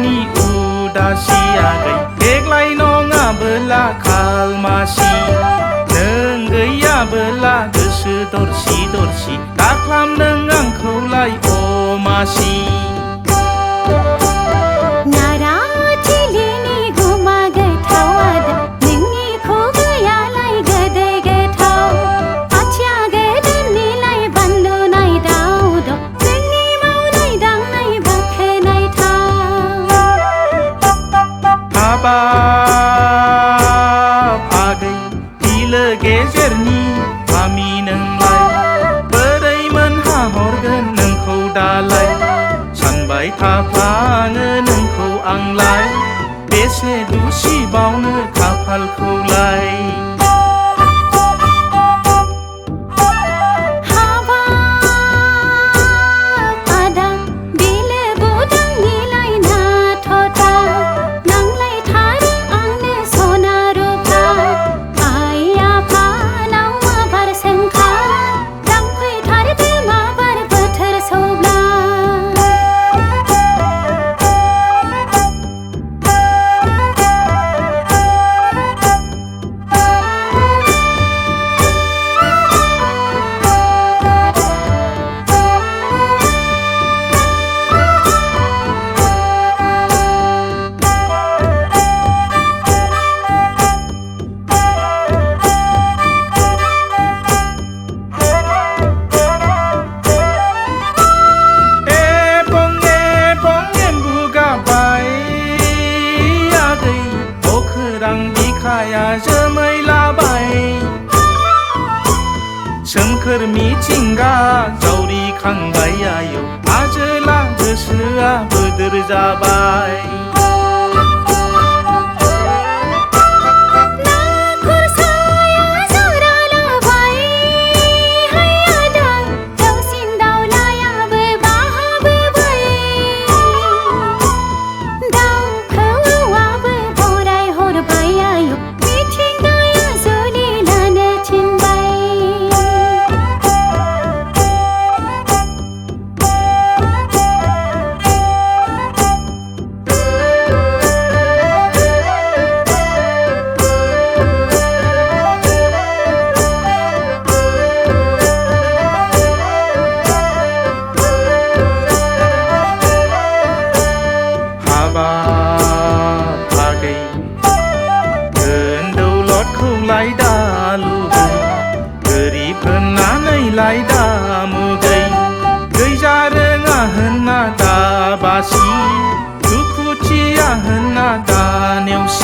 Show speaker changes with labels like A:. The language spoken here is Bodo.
A: नि उदासि आगै देग्लाय नङाबोला खालमासि नों गैयाबोला गोसो दरसि दरसि दाख्लामदों आंखौलाय अमासि आगै बिलो गेजेरनि गामि नोंलाय बोरै मोनहा हरगोन नोंखौ दालाय सानबाय थाफ्लाङो नोंखौ आंलाय बेसे दुसिबावनो खाफालखौलाय बिखाया जोमै लाबाय सोमखोर मिथिंगा जावरिखांबाय आयौ आजोला गोसोआ बोदोर जाबाय लाय दा लुबै गोरिब होननानै लाय दा मुगै गैजा रोङा होनना दा बासि दुखुथिया होनना दा नेवसि